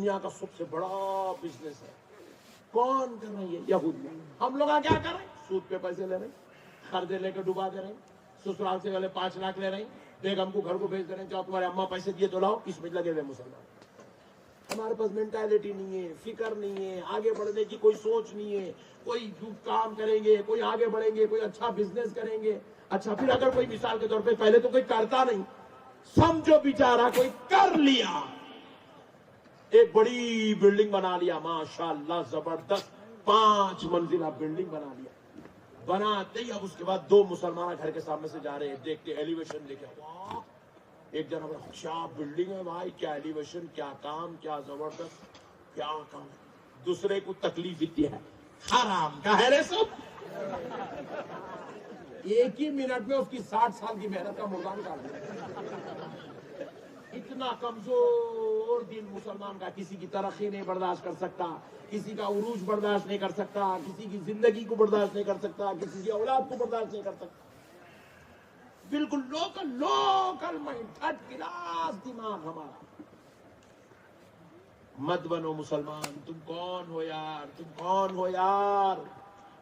دنیا کا سب سے بڑا بزنس ہے. کون کر رہے ہیں؟ یہودی. ہم لوگ کیا کر رہے ہیں؟ سود پہ پیسے لے رہے ہیں, قرضے لے کے ڈبا دے رہے ہیں, سسرال سے والے 5 لاکھ لے رہے ہیں, بیگم کو گھر کو بھیج دے رہے ہیں, جاؤ تمہارے اماں پیسے دیے تو لاؤ. اس میں لگے ہوئے مسلمان. ہمارے پاس مینٹالٹی نہیں ہے, فکر نہیں ہے, آگے بڑھنے کی کوئی سوچ نہیں ہے. کوئی کام کریں گے, کوئی آگے بڑھیں گے, کوئی اچھا بزنس کریں گے. اچھا پھر اگر کوئی مثال کے طور پہ پہلے تو کوئی کرتا نہیں, سمجھو بیچارہ کوئی کر لیا, ایک بڑی بلڈنگ بنا لیا, ماشاءاللہ زبردست 5 منزلہ بلڈنگ بنا لیا. بناتے ہی اب اس کے بعد 2 مسلمان گھر کے سامنے سے جا رہے ہیں, دیکھتے ایلیویشن دیکھے, واہ ایک جنا بڑا کیا بلڈنگ ہے بھائی, کیا ایلیویشن, کیا کام, کیا زبردست, کیا کام. دوسرے کو تکلیف اتنی ہے, حرام کا ہے رے سب. ایک ہی منٹ میں اس کی 60 سال کی محنت کا مردان کاٹ دیا. اتنا کمزور دل مسلمان کا, کسی کی ترقی نہیں برداشت کر سکتا, کسی کا عروج برداشت نہیں کر سکتا, کسی کی زندگی کو برداشت نہیں کر سکتا, کسی کی اولاد کو برداشت نہیں کر سکتا. بالکل لوکل مائنڈ, 3rd کلاس دماغ ہمارا. مت بنو مسلمان. تم کون ہو یار, تم کون ہو یار؟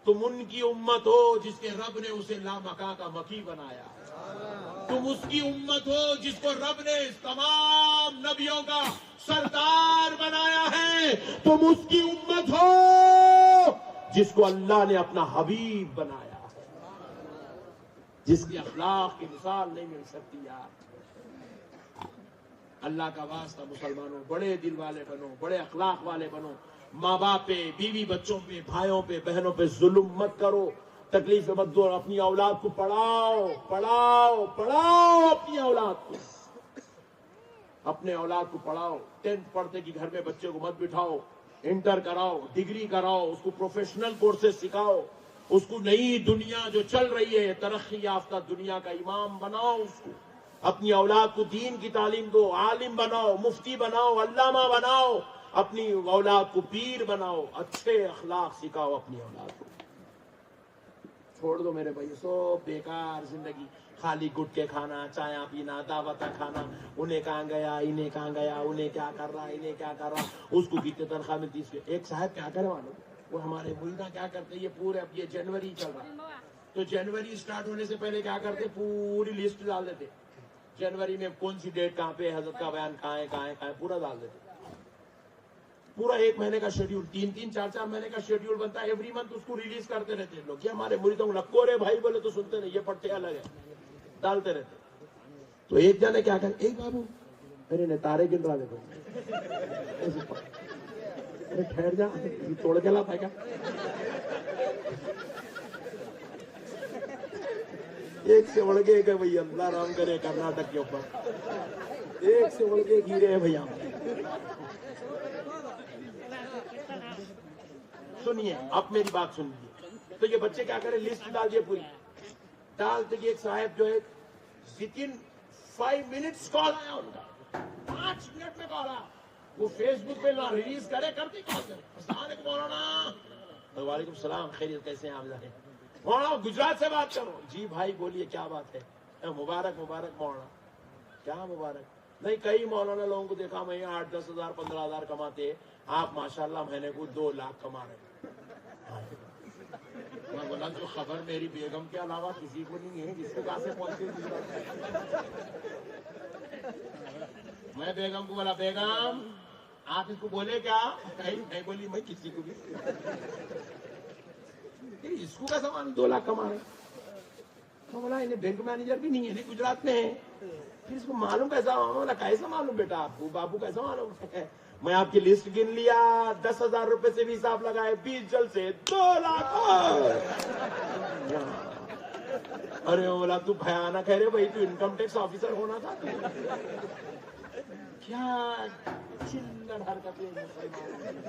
تم ان کی امت ہو جس کے رب نے اسے لامکاں کا مکی بنایا. تم اس کی امت ہو جس کو رب نے تمام نبیوں کا سردار بنایا ہے. تم اس کی امت ہو جس کو اللہ نے اپنا حبیب بنایا ہے, جس کی اخلاق کی مثال نہیں مل سکتی یار. اللہ کا واسطہ مسلمانوں, بڑے دل والے بنو, بڑے اخلاق والے بنو. ماں باپ پہ, بیوی بچوں پہ, بھائیوں پہ, بہنوں پہ ظلم مت کرو, تکلیف مت دو. اپنی اولاد کو پڑھاؤ پڑھاؤ پڑھاؤ, اپنی اولاد کو, اپنے اولاد کو پڑھاؤ. 10th پڑھتے کہ گھر میں بچے کو مت بٹھاؤ, انٹر کراؤ, ڈگری کراؤ, اس کو پروفیشنل کورسز سکھاؤ, اس کو نئی دنیا جو چل رہی ہے ترقی یافتہ دنیا کا امام بناؤ. اس کو اپنی اولاد کو دین کی تعلیم دو, عالم بناؤ, مفتی بناؤ, علامہ بناؤ. اپنی اولاد کو پیر بناؤ, اچھے اخلاق سکھاؤ اپنی اولاد کو. چھوڑ دو میرے بھائی سو بیکار زندگی, خالی گٹکے کھانا, چایا پینا, دعوت کھانا, انہیں کہاں گیا, انہیں کہاں گیا, انہیں کیا کر رہا, انہیں کیا کر رہا, اس کو کتنے تنخواہ ملتی. ایک صاحب کیا کرے معلوم, وہ ہمارے مریداں کیا کرتے, یہ پورے اب یہ جنوری چل رہا تو جنوری سٹارٹ ہونے سے پہلے کیا کرتے, پوری لسٹ ڈال دیتے. جنوری میں کون سی ڈیٹ کہاں پہ, حضرت کا بیان کہاں ہے, پورا ڈال دیتے. پورا 1 مہینے کا شیڈیول, 3 4 مہینے کا شیڈیول بنتا ہے. ایوری منتھ اس کو ریلیز کرتے رہتے ہیں لوگ. یہ ہمارے مریدوں کو لکو رے بھائی بولے تو سنتے نہیں, یہ پٹے الگ ہے, ڈالتے رہتے. تو ایک جنے کیا کرے, ایک بابو میرے نے تارے گن رہا دیکھو, ارے ٹھہر جا, توڑ کے لاتا ہے کیا. ایک سے اڑ گئے کہ بھائی اللہ رام کرے کرناٹک کے اوپر, ایک سے اڑ کے گرے ہیں بھیا. سنیے اب میری بات سنیے. تو یہ بچے کیا کرے, لسٹ ڈال دیے پوری, ڈالتے کہ ایک صاحب جو ہے within 5 minutes کال آیا ان کا, 5 منٹ میں کال آیا. وہ فیس بک پہ نہ ریلیز کرے, کرتی کال کرے, السلام علیکم مولانا. وعلیکم السلام, خیریت, کیسے ہیں آپ جانے. مولانا گجرات سے بات کرو. جی بھائی بولیے کیا بات ہے. مبارک مبارک مولانا. کیا مبارک, نہیں کئی مولانا لوگوں کو دیکھا میں 8-10 ہزار 15 ہزار کماتے, آپ ماشاءاللہ مہینے کو 2 لاکھ کما رہے. میں بولا جو خبر میری بیگم کے علاوہ کسی کو نہیں ہے, جس کو کہاں سے پہنچے. میں بیگم کو بولا, بیگم آپ اس کو بولے کیا, نہیں بولی میں کسی کو بھی. اس کو کا سامان 2 لاکھ کما رہے. میں بولا انہیں بینک مینیجر بھی نہیں ہے, گجرات میں ہے. پھر اس کو معلوم کیسا, بولا کیسا معلوم بیٹا آپ کو, بابو کیسا معلوم. میں آپ کی لسٹ گن لیا, 10,000 روپے سے بھی حساب لگائے, 20 جل سے 2 لاکھ. ارے بولا تو بھیانک ہے رے بھائی, تو انکم ٹیکس آفیسر ہونا تھا. کیا چلڑ حرکتیں مسلمان,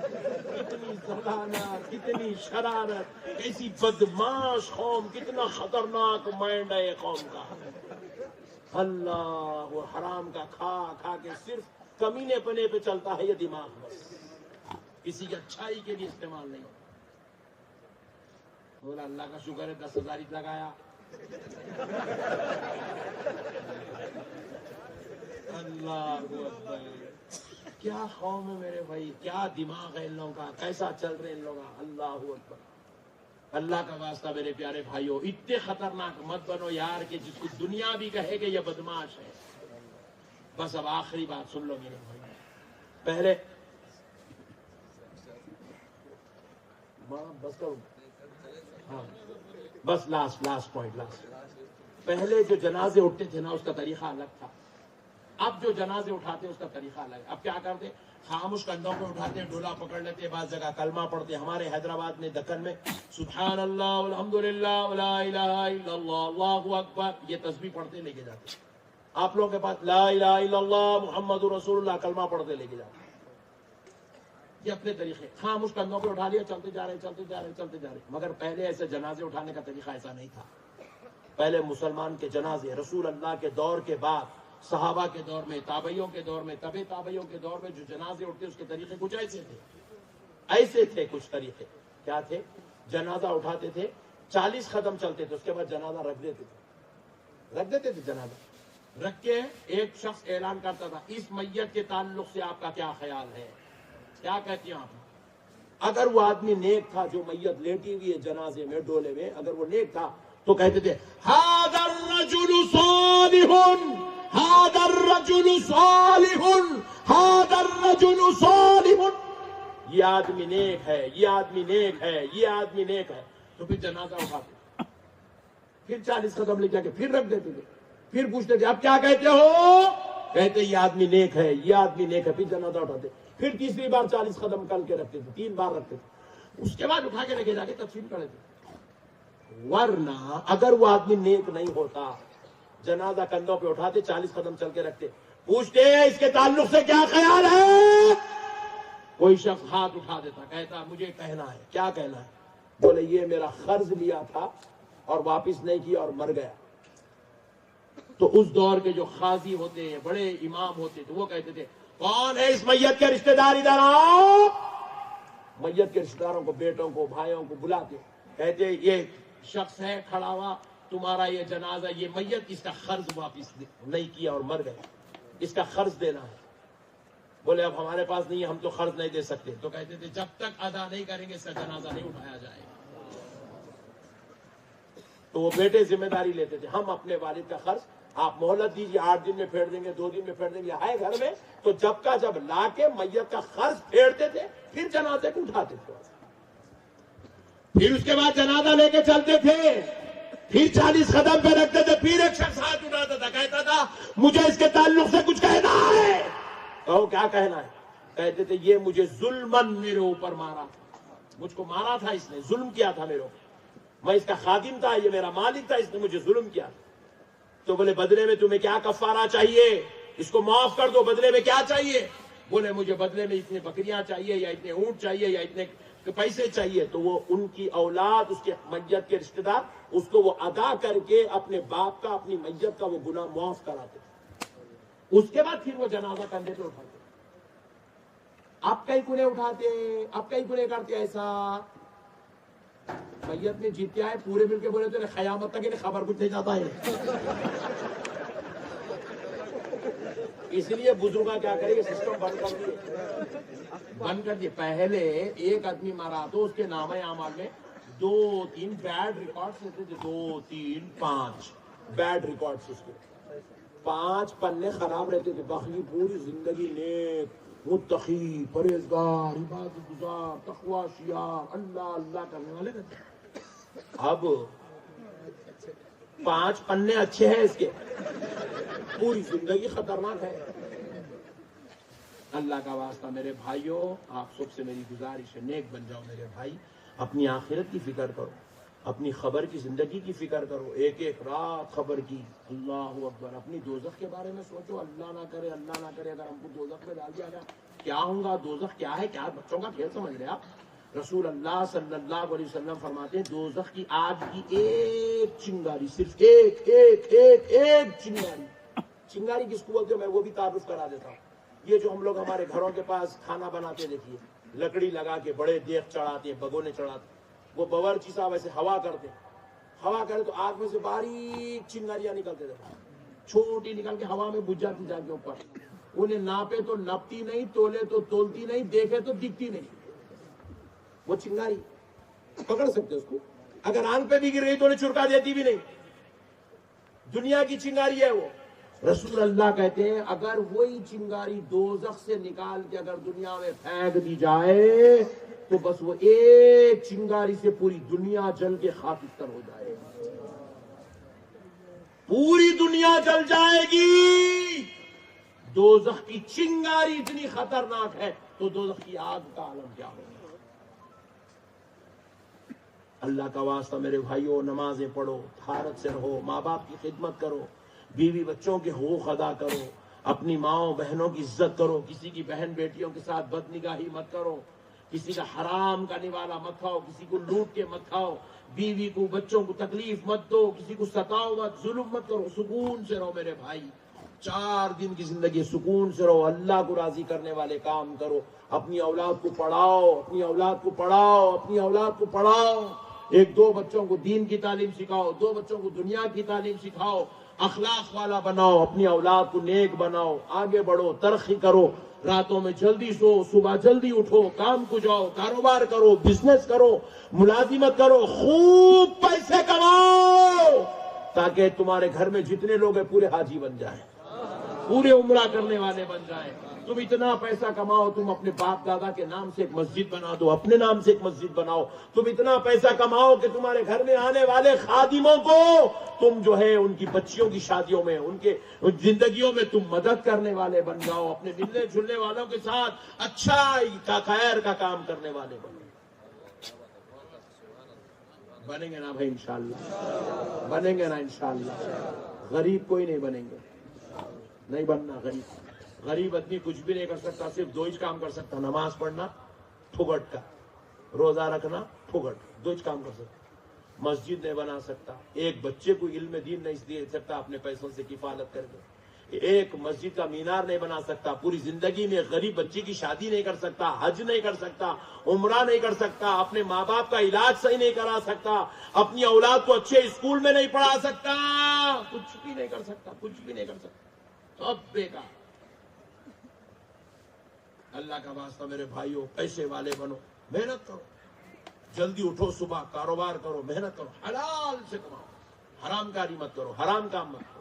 کتنی ذلانت, کتنی شرارت, کیسی بدماش قوم, کتنا خطرناک مائنڈ ہے قوم کا. اللہ وہ حرام کا کھا کھا کے صرف کمینے پنے پہ چلتا ہے یہ دماغ, بس کسی کی اچھائی کے لیے استعمال نہیں. بولا اللہ کا شکر ہے 10,000 ہی لگایا. اللہ کیا قوم ہے میرے بھائی، کیا دماغ ہے ان لوگوں کا، کیسا چل رہے ان لوگ. اللہ اکبر. اللہ کا واسطہ میرے پیارے بھائیوں، اتنے خطرناک مت بنو یار کہ جس کو دنیا بھی کہے کہ یہ بدماش ہے. بس اب آخری بات سن لو میرے بھائی. پہلے بس کرو، ہاں بس لاسٹ پوائنٹ. پہلے جو جنازے اٹھتے تھے نا اس کا طریقہ الگ تھا. اب جو جنازے اٹھاتے اس کا طریقہ الگ ہے. اب کیا کرتے، خاموش کندھوں پہ اٹھاتے، ڈولا پکڑ لیتے، بعض جگہ کلمہ پڑھتے. ہمارے حیدرآباد میں دکن میں سبحان اللہ الحمدللہ ولا الہ الا اللہ اللہ اکبر یہ تسبیح پڑھتے لے کے جاتے. آپ لوگوں کے پاس لا الہ الا اللہ محمد رسول اللہ کلمہ پڑھتے لے کے جاتے. یہ اپنے طریقے، خاموش کندھوں پہ اٹھا لیا، چلتے جا رہے. مگر پہلے ایسے جنازے اٹھانے کا طریقہ ایسا نہیں تھا. پہلے مسلمان کے جنازے رسول اللہ کے دور کے بعد، صحابہ کے دور میں، تابعیوں کے دور میں، تبع تابعیوں کے دور میں جو جنازے اٹھتے اس کے طریقے کچھ ایسے تھے کچھ طریقے. کیا تھے؟ جنازہ اٹھاتے تھے، 40 قدم چلتے تھے، اس کے بعد جنازہ رکھ دیتے تھے. جنازہ رکھ کے ایک شخص اعلان کرتا تھا اس میت کے تعلق سے آپ کا کیا خیال ہے، کیا کہتی ہیں آپ. اگر وہ آدمی نیک تھا جو میت لیٹی ہوئی ہے جنازے میں ڈولے میں، اگر وہ نیک تھا تو کہتے تھے ھذا الرجل صالح، ھذا الرجل صالح، ھذا الرجل صالح. یہ آدمی نیک ہے، یہ آدمی نیک ہے، یہ آدمی نیک ہے. تو پھر جنازہ اٹھاتے، پھر 40 قدم لے جا کے پھر رکھ دیتے تھے. پھر پوچھتے تھے اب کیا کہتے ہو، کہتے یہ آدمی نیک ہے، یہ آدمی نیک ہے. پھر جنازہ اٹھاتے، پھر تیسری بار 40 قدم کر کے رکھتے تھے، 3 بار رکھتے تھے. اس کے بعد اٹھا کے لے کے جا کے تقسیم کر دیتے. ورنہ اگر وہ آدمی نیک نہیں ہوتا، جنازہ کندھوں پہ اٹھاتے، 40 قدم چل کے رکھتے، پوچھتے اس کے تعلق سے کیا خیال ہے. کوئی شخص ہاتھ اٹھا دیتا، کہتا مجھے کہنا ہے. کیا کہنا ہے؟ بولے یہ میرا قرض لیا تھا اور واپس نہیں کیا اور مر گیا. تو اس دور کے جو قاضی ہوتے ہیں، بڑے امام ہوتے تھے، وہ کہتے تھے کون ہے اس میت کے رشتہ دار، ادھر آؤ. میت کے رشتہ داروں کو، بیٹوں کو، بھائیوں کو بلاتے، کہتے یہ شخص ہے کھڑا ہوا، تمہارا یہ جنازہ، یہ میت، اس کا قرض واپس نہیں کیا اور مر گیا، اس کا قرض دینا ہے. بولے اب ہمارے پاس نہیں ہے، ہم تو قرض نہیں دے سکتے. تو کہتے تھے جب تک ادا نہیں کریں گے اس کا جنازہ نہیں اٹھایا جائے گا. تو وہ بیٹے ذمہ داری لیتے تھے، ہم اپنے والد کا قرض آپ مہلت دیجیے، 8 دن میں پھیر دیں گے، 2 دن میں پھیر دیں گے، ہے گھر میں. تو جب کا جب لا کے میت کا قرض پھیرتے تھے، پھر جنازے کو اٹھاتے تھے. پھر اس کے بعد جنازہ لے کے چلتے تھے، پھر 40 قدم پہ رکھتے تھے. پھر ایک شخص ہاتھ اٹھاتا تھا، کہتا تھا مجھے اس کے تعلق سے کچھ کہنا ہے. کہو کیا کہنا ہے. کہتے تھے یہ مجھے ظلمن میرے اوپر مارا، مجھ کو مارا تھا، اس نے ظلم کیا تھا میرے اوپر، میں اس کا خادم تھا، یہ میرا مالک تھا، اس نے مجھے ظلم کیا. تو بولے بدلے میں تمہیں کیا کفارہ چاہیے، اس کو معاف کر دو، بدلے میں کیا چاہیے. بولے مجھے بدلے میں اتنے بکریاں چاہیے، یا اتنے اونٹ چاہیے، یا اتنے پیسے چاہیے. تو وہ ان کی اولاد، اس کے میت کے رشتہ دار، اس کو وہ ادا کر کے اپنے باپ کا، اپنی میت کا وہ گناہ معاف کراتے. اس کے بعد پھر وہ جنازہ کندھے پہ اٹھاتے. اب کئی گنے اٹھاتے، اب کئی گنے کرتے ایسا. میت نے جیتیا ہے، پورے مل کے بولے تو قیامت تک انہیں خبر کچھ نہیں جاتا ہے. اس لیے بزرگاں کیا کریں گے، سسٹم بند کر دیے. پہلے ایک آدمی مارا تو اس کے نام اعمال میں 2-3 بیڈ ریکارڈز لیتے تھے، 2 3 5 بیڈ ریکارڈز. اس کے 5 پنے خراب رہتے تھے. باقی پوری زندگی نیک، متقی، پرہیزگار، عبادت گزار، تقوی شیار، اللہ اللہ کرنے والے رہتے. اب 5 پنے اچھے ہیں اس کے، پوری زندگی خطرناک ہے. اللہ کا واسطہ میرے بھائیوں، آپ سب سے میری گزارش ہے، نیک بن جاؤ میرے بھائی. اپنی آخرت کی فکر کرو، اپنی خبر کی زندگی کی فکر کرو. ایک ایک رات خبر کی، اللہ اکبر. اپنی دوزخ کے بارے میں سوچو، اللہ نہ کرے، اللہ نہ کرے اگر ہم کو دوزخ میں ڈال دیا گیا کیا ہوں گا. دوزخ کیا ہے، کیا بچوں کا کھیل سمجھ رہے آپ. رسول اللہ صلی اللہ علیہ وسلم فرماتے ہیں دوزخ کی آگ کی ایک چنگاری، صرف ایک ایک ایک ایک چنگاری. چنگاری کس کو بولتے ہیں میں وہ بھی تعارف کرا دیتا ہوں. یہ جو ہم لوگ ہمارے گھروں کے پاس کھانا بناتے دیکھیے، لکڑی لگا کے بڑے دیگ چڑھاتے ہیں، بگونے چڑھاتے، وہ باورچی صاحب ایسے ہوا کرتے، ہوا کرے تو آگ میں سے باریک چنگاریاں نکلتے تھے، چھوٹی نکل کے ہوا میں بجھ جاتی جا کے اوپر. انہیں ناپے تو نپتی نہیں، تولے تو تولتی نہیں، دیکھے تو دکھتی نہیں. وہ چنگاری پکڑ سکتے اس کو، اگر آنکھ پہ بھی گر گئی تو انہیں چرکا دیتی بھی نہیں. دنیا کی چنگاری ہے وہ. رسول اللہ کہتے ہیں اگر وہی چنگاری دوزخ سے نکال کے اگر دنیا میں پھینک دی جائے تو بس وہ ایک چنگاری سے پوری دنیا جل کے خاکستر ہو جائے. پوری دنیا جل جائے گی. دوزخ کی چنگاری اتنی خطرناک ہے تو دوزخ کی آگ کا عالم کیا ہوگا. اللہ کا واسطہ میرے بھائیوں، نمازیں پڑھو، طہارت سے رہو، ماں باپ کی خدمت کرو، بیوی بچوں کے حقوق ادا کرو، اپنی ماؤں بہنوں کی عزت کرو، کسی کی بہن بیٹیوں کے ساتھ بد نگاہی مت کرو، کسی کا حرام کا نوالا مت کھاؤ، کسی کو لوٹ کے مت کھاؤ، بیوی کو بچوں کو تکلیف مت دو، کسی کو ستاؤ مت، ظلم مت کرو. سکون سے رہو میرے بھائی. 4 دن کی زندگی سکون سے رہو، اللہ کو راضی کرنے والے کام کرو. اپنی اولاد کو پڑھاؤ، اپنی اولاد کو پڑھاؤ، اپنی اولاد کو پڑھاؤ. 1-2 بچوں کو دین کی تعلیم سکھاؤ، 2 بچوں کو دنیا کی تعلیم سکھاؤ. اخلاق والا بناؤ، اپنی اولاد کو نیک بناؤ. آگے بڑھو، ترقی کرو. راتوں میں جلدی سو، صبح جلدی اٹھو، کام کو جاؤ، کاروبار کرو، بزنس کرو، ملازمت کرو، خوب پیسے کماؤ تاکہ تمہارے گھر میں جتنے لوگ ہیں پورے حاجی بن جائیں، پورے عمرہ کرنے والے بن جائیں. تم اتنا پیسہ کماؤ، تم اپنے باپ دادا کے نام سے ایک مسجد بنا دو، اپنے نام سے ایک مسجد بناؤ. تم اتنا پیسہ کماؤ کہ تمہارے گھر میں آنے والے خادموں کو تم جو ہے ان کی بچیوں کی شادیوں میں، ان کے زندگیوں میں تم مدد کرنے والے بن جاؤ. اپنے ملنے جلنے والوں کے ساتھ اچھائی کا، خیر کا کام کرنے والے بنیں گے نا بھائی. انشاءاللہ بنیں گے نا انشاءاللہ. غریب کوئی نہیں بنیں گے، نہیں بننا غریب. غریب آدمی کچھ بھی نہیں کر سکتا، صرف 2 ہی کام کر سکتا: نماز پڑھنا پھگٹ کا، روزہ رکھنا پھگٹ. 2 ہی کام کر سکتا. مسجد نہیں بنا سکتا، ایک بچے کو علم دین نہیں دے سکتا اپنے پیسوں سے کفالت کر کے، ایک مسجد کا مینار نہیں بنا سکتا، پوری زندگی میں غریب بچے کی شادی نہیں کر سکتا، حج نہیں کر سکتا، عمرہ نہیں کر سکتا، اپنے ماں باپ کا علاج صحیح نہیں کرا سکتا، اپنی اولاد کو اچھے اسکول میں نہیں پڑھا سکتا، کچھ بھی نہیں کر سکتا، کچھ بھی نہیں کر سکتا. سب بیکار. اللہ کا واسطہ میرے بھائیوں، پیسے والے بنو، محنت کرو، جلدی اٹھو، صبح کاروبار کرو، محنت کرو، حلال سے کماؤ، حرام کاری مت کرو، حرام کام مت کرو.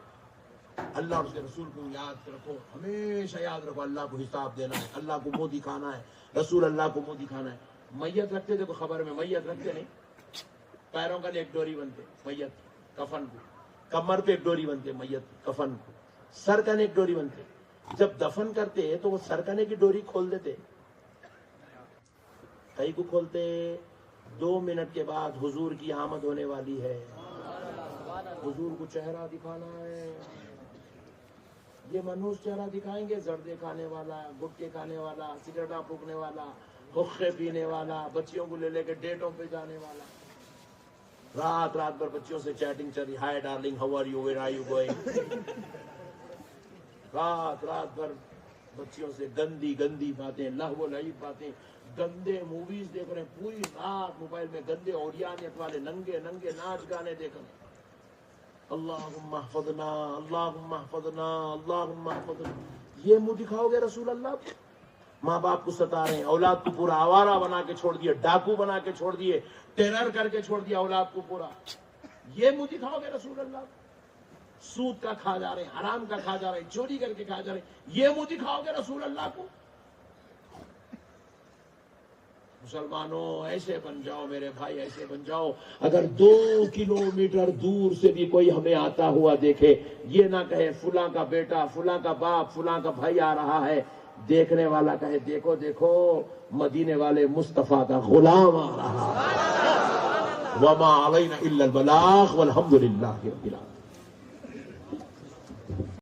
اللہ اور اس کے رسول کو یاد رکھو، ہمیشہ یاد رکھو اللہ کو حساب دینا ہے، اللہ کو منہ دکھانا ہے، رسول اللہ کو منہ دکھانا ہے. میت رکھتے تھے تو خبر میں میت رکھتے نہیں، پیروں کا ایک ڈوری بنتے میت کفن کو، کمر پہ ایک ڈوری بنتے میت کفن کو، سر کا ایک ڈوری بنتے. جب دفن کرتے تو وہ سرکنے کی ڈوری کھول دیتے. کئی کو کھولتے 2 منٹ کے بعد حضور کی آمد ہونے والی ہے، حضور کو چہرہ دکھانا ہے. یہ منوس چہرہ دکھائیں گے، زردے کھانے والا، گٹکے کھانے والا، سگریٹا پھونکنے والا، حقے پینے والا، بچیوں کو لے لے کے ڈیٹوں پہ جانے والا. رات بھر بچیوں سے چیٹنگ چل رہی، hi darling, how are you, where are you going. رات بھر بچیوں سے گندی باتیں، لہو و لعب باتیں، گندے موویز دیکھ رہے ہیں، پوری رات موبائل میں گندے اوریانیت والے ننگے ناچ گانے دیکھ رہے ہیں. اللہم احفظنا، اللہم احفظنا، اللہم احفظنا. یہ منہ دکھاؤ گے رسول اللہ کو؟ ماں باپ کو ستا رہے ہیں، اولاد کو پورا آوارہ بنا کے چھوڑ دیے، ڈاکو بنا کے چھوڑ دیے، ٹیرر کر کے چھوڑ دیا اولاد کو پورا. یہ منہ دکھاؤ گے رسول اللہ کو؟ سود کا کھا جا رہے ہیں، حرام کا کھا جا رہے ہیں، چوری کر کے کھا جا رہے ہیں، یہ منہ دکھاؤ گے رسول اللہ کو؟ مسلمانوں ایسے بن جاؤ میرے بھائی، ایسے بن جاؤ. اگر 2 کلومیٹر دور سے بھی کوئی ہمیں آتا ہوا دیکھے، یہ نہ کہے فلاں کا بیٹا، فلاں کا باپ، فلاں کا بھائی آ رہا ہے. دیکھنے والا کہے دیکھو دیکھو مدینے والے مصطفیٰ کا غلام آ رہا ہے. وما علینا الا البلاغ والحمد للہ رب العالمین.